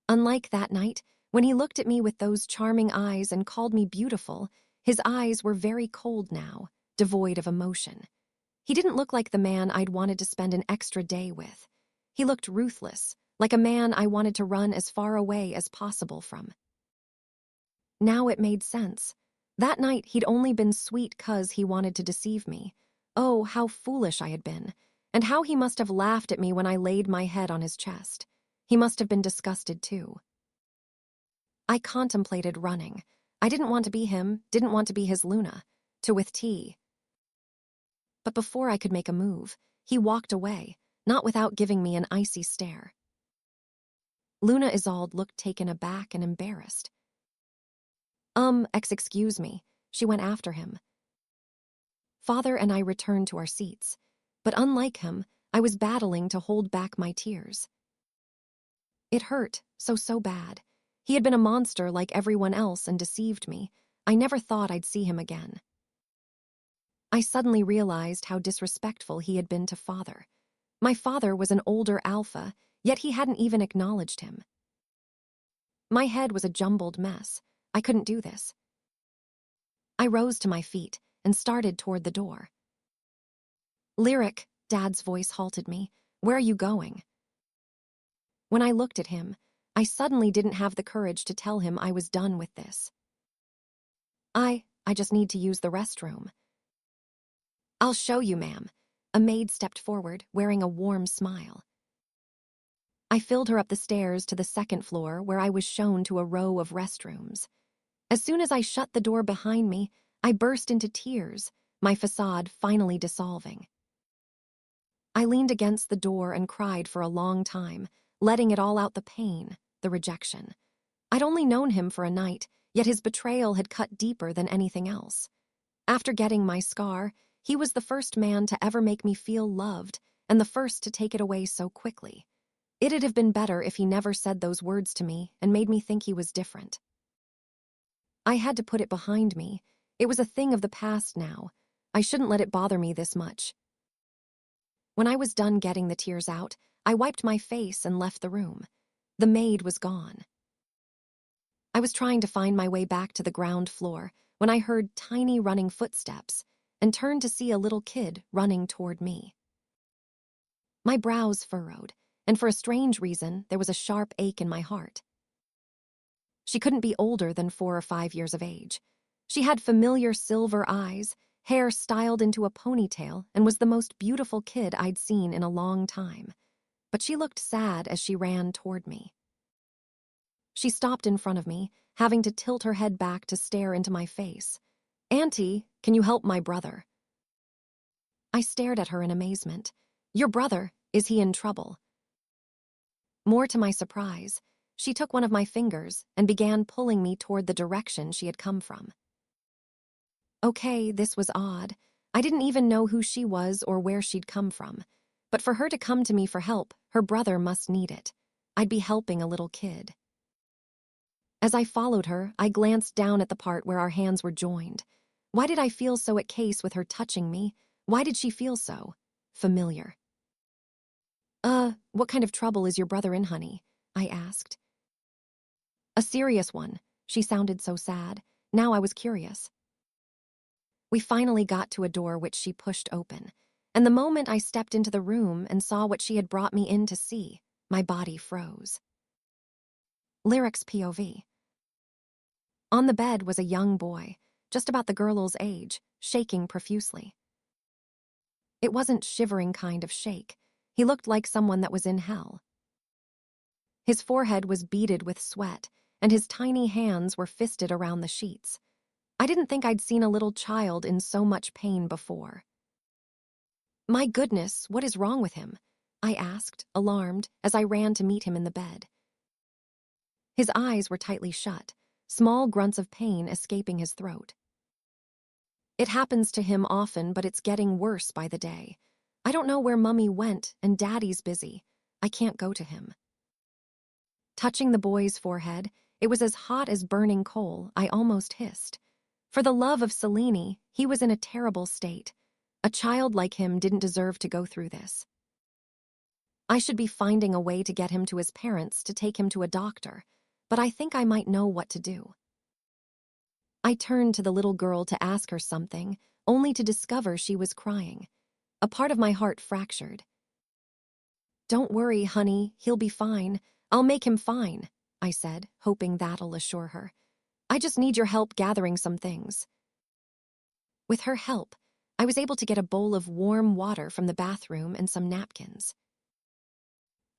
Unlike that night, when he looked at me with those charming eyes and called me beautiful, his eyes were very cold now, devoid of emotion. He didn't look like the man I'd wanted to spend an extra day with. He looked ruthless, like a man I wanted to run as far away as possible from. Now it made sense. That night he'd only been sweet 'cause he wanted to deceive me. Oh, how foolish I had been, and how he must have laughed at me when I laid my head on his chest. He must have been disgusted too. I contemplated running. I didn't want to be him, didn't want to be his Luna, to with tea. But before I could make a move, he walked away, not without giving me an icy stare. Luna Isolde looked taken aback and embarrassed. Excuse me, she went after him. Father and I returned to our seats, but unlike him, I was battling to hold back my tears. It hurt, so bad. He had been a monster like everyone else and deceived me. I never thought I'd see him again. I suddenly realized how disrespectful he had been to Father. My father was an older alpha, yet he hadn't even acknowledged him. My head was a jumbled mess. I couldn't do this. I rose to my feet and started toward the door. Lyric, Dad's voice halted me. Where are you going? When I looked at him, I suddenly didn't have the courage to tell him I was done with this. I just need to use the restroom. I'll show you, ma'am. A maid stepped forward, wearing a warm smile. I filled her up the stairs to the second floor, where I was shown to a row of restrooms. As soon as I shut the door behind me, I burst into tears, my facade finally dissolving. I leaned against the door and cried for a long time, letting it all out, the pain, the rejection. I'd only known him for a night, yet his betrayal had cut deeper than anything else. After getting my scar, he was the first man to ever make me feel loved, and the first to take it away so quickly. It'd have been better if he never said those words to me and made me think he was different. I had to put it behind me. It was a thing of the past now. I shouldn't let it bother me this much. When I was done getting the tears out, I wiped my face and left the room. The maid was gone. I was trying to find my way back to the ground floor when I heard tiny running footsteps and turned to see a little kid running toward me. My brows furrowed, and for a strange reason, there was a sharp ache in my heart. She couldn't be older than 4 or 5 years of age. She had familiar silver eyes, hair styled into a ponytail, and was the most beautiful kid I'd seen in a long time. But she looked sad as she ran toward me. She stopped in front of me, having to tilt her head back to stare into my face. "Auntie, can you help my brother?" I stared at her in amazement. "Your brother? Is he in trouble?" More to my surprise, she took one of my fingers and began pulling me toward the direction she had come from. Okay, this was odd. I didn't even know who she was or where she'd come from. But for her to come to me for help, her brother must need it. I'd be helping a little kid. As I followed her, I glanced down at the part where our hands were joined. Why did I feel so at case with her touching me? Why did she feel so familiar? What kind of trouble is your brother in, honey?" I asked. "A serious one." She sounded so sad. Now I was curious. We finally got to a door which she pushed open, and the moment I stepped into the room and saw what she had brought me in to see, my body froze. Lyric's POV. On the bed was a young boy, just about the girl's age, shaking profusely. It wasn't shivering kind of shake. He looked like someone that was in hell. His forehead was beaded with sweat, and his tiny hands were fisted around the sheets. I didn't think I'd seen a little child in so much pain before. "My goodness, what is wrong with him?" I asked, alarmed, as I ran to meet him in the bed. His eyes were tightly shut, small grunts of pain escaping his throat. "It happens to him often, but it's getting worse by the day. I don't know where Mummy went, and Daddy's busy. I can't go to him." Touching the boy's forehead, it was as hot as burning coal. I almost hissed. For the love of Selene, he was in a terrible state. A child like him didn't deserve to go through this. I should be finding a way to get him to his parents to take him to a doctor, but I think I might know what to do. I turned to the little girl to ask her something, only to discover she was crying. A part of my heart fractured. "Don't worry, honey, he'll be fine. I'll make him fine," I said, hoping that'll assure her. "I just need your help gathering some things." With her help, I was able to get a bowl of warm water from the bathroom and some napkins.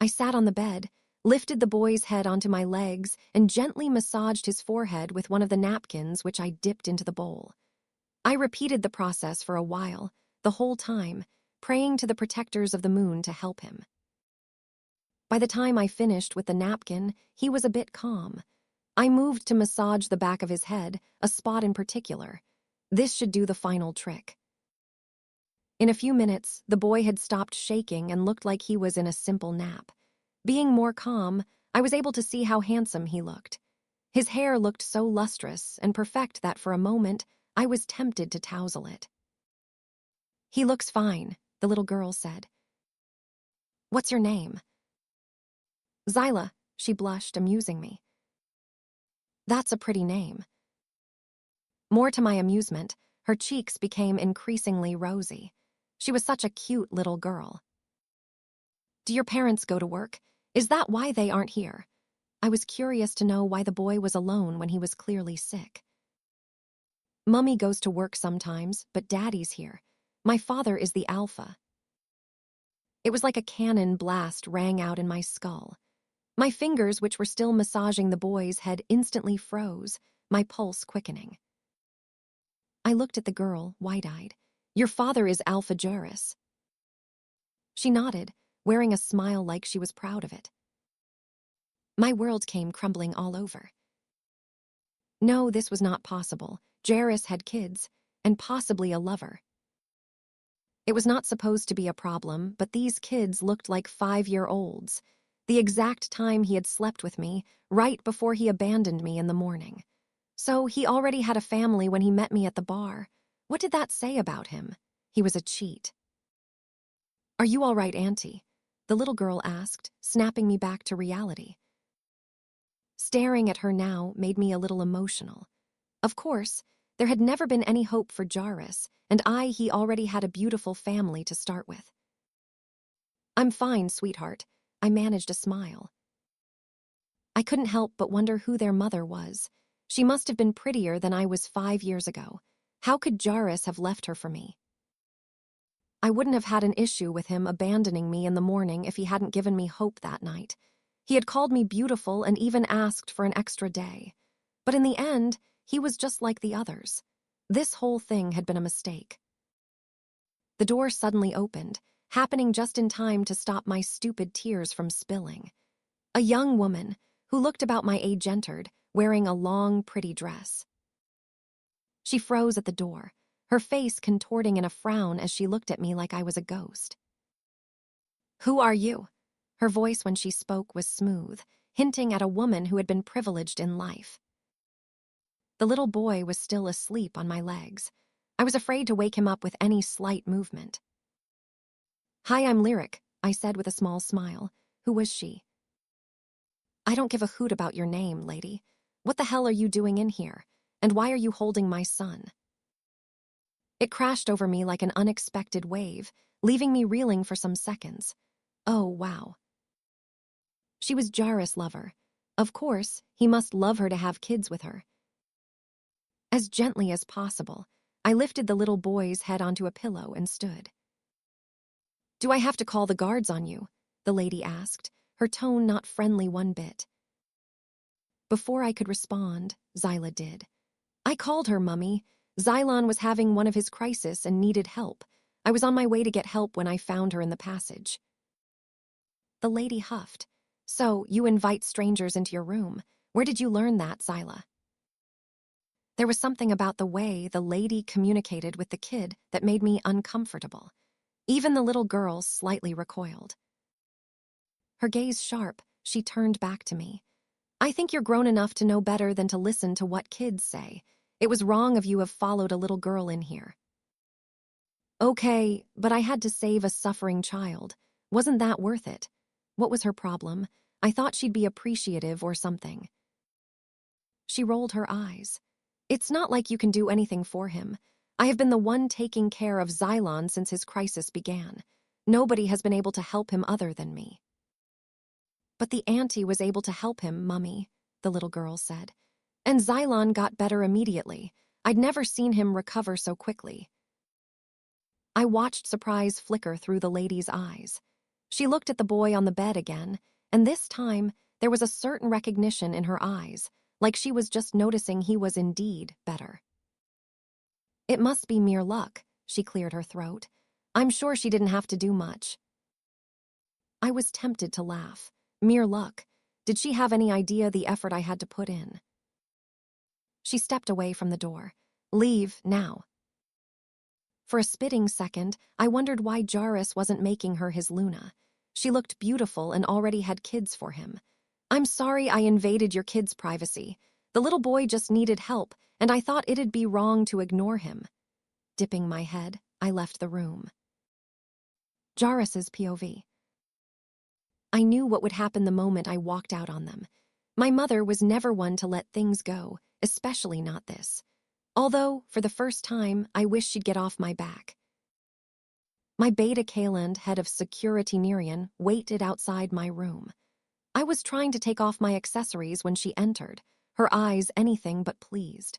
I sat on the bed, lifted the boy's head onto my legs, and gently massaged his forehead with one of the napkins which I dipped into the bowl. I repeated the process for a while, the whole time, praying to the protectors of the moon to help him. By the time I finished with the napkin, he was a bit calm. I moved to massage the back of his head, a spot in particular. This should do the final trick. In a few minutes, the boy had stopped shaking and looked like he was in a simple nap. Being more calm, I was able to see how handsome he looked. His hair looked so lustrous and perfect that for a moment, I was tempted to tousle it. "He looks fine," the little girl said. "What's your name?" "Zyla," she blushed, amusing me. "That's a pretty name." More to my amusement, her cheeks became increasingly rosy. She was such a cute little girl. "Do your parents go to work? Is that why they aren't here?" I was curious to know why the boy was alone when he was clearly sick. "Mummy goes to work sometimes, but Daddy's here. My father is the alpha." It was like a cannon blast rang out in my skull. My fingers, which were still massaging the boy's head, instantly froze, my pulse quickening. I looked at the girl, wide-eyed. "Your father is Alpha Jaris." She nodded, wearing a smile like she was proud of it. My world came crumbling all over. No, this was not possible. Jaris had kids, and possibly a lover. It was not supposed to be a problem, but these kids looked like 5-year-olds. The exact time he had slept with me, right before he abandoned me in the morning. So he already had a family when he met me at the bar. What did that say about him? He was a cheat. "Are you all right, Auntie?" the little girl asked, snapping me back to reality. Staring at her now made me a little emotional. Of course, there had never been any hope for Jaris, and he already had a beautiful family to start with. "I'm fine, sweetheart." I managed a smile. I couldn't help but wonder who their mother was. She must have been prettier than I was 5 years ago. How could Jaris have left her for me? I wouldn't have had an issue with him abandoning me in the morning if he hadn't given me hope that night. He had called me beautiful and even asked for an extra day. But in the end, he was just like the others. This whole thing had been a mistake. The door suddenly opened, happening just in time to stop my stupid tears from spilling. A young woman, who looked about my age, entered, wearing a long, pretty dress. She froze at the door, her face contorting in a frown as she looked at me like I was a ghost. "Who are you?" Her voice when she spoke was smooth, hinting at a woman who had been privileged in life. The little boy was still asleep on my legs. I was afraid to wake him up with any slight movement. "Hi, I'm Lyric," I said with a small smile. Who was she? "I don't give a hoot about your name, lady. What the hell are you doing in here? And why are you holding my son?" It crashed over me like an unexpected wave, leaving me reeling for some seconds. Oh, wow. She was Jaris' lover. Of course, he must love her to have kids with her. As gently as possible, I lifted the little boy's head onto a pillow and stood. "Do I have to call the guards on you?" the lady asked, her tone not friendly one bit. Before I could respond, Zyla did. "I called her, Mummy. Xylon was having one of his crises and needed help. I was on my way to get help when I found her in the passage." The lady huffed. "So, you invite strangers into your room. Where did you learn that, Zyla?" There was something about the way the lady communicated with the kid that made me uncomfortable. Even the little girl slightly recoiled. Her gaze sharp, she turned back to me. "I think you're grown enough to know better than to listen to what kids say. It was wrong of you to have followed a little girl in here." "Okay, but I had to save a suffering child. Wasn't that worth it?" What was her problem? I thought she'd be appreciative or something. She rolled her eyes. It's not like you can do anything for him. I have been the one taking care of Xylon since his crisis began. Nobody has been able to help him other than me. But the auntie was able to help him, Mummy, the little girl said. And Xylon got better immediately. I'd never seen him recover so quickly. I watched surprise flicker through the lady's eyes. She looked at the boy on the bed again, and this time there was a certain recognition in her eyes, like she was just noticing he was indeed better. It must be mere luck, she cleared her throat. I'm sure she didn't have to do much. I was tempted to laugh. Mere luck. Did she have any idea the effort I had to put in? She stepped away from the door. Leave, now. For a spitting second, I wondered why Jaris wasn't making her his Luna. She looked beautiful and already had kids for him. I'm sorry I invaded your kid's privacy. The little boy just needed help, and I thought it'd be wrong to ignore him. Dipping my head, I left the room. Jaris's POV. I knew what would happen the moment I walked out on them. My mother was never one to let things go, especially not this. Although, for the first time, I wish she'd get off my back. My Beta Kaland, head of security Nerian, waited outside my room. I was trying to take off my accessories when she entered, her eyes anything but pleased.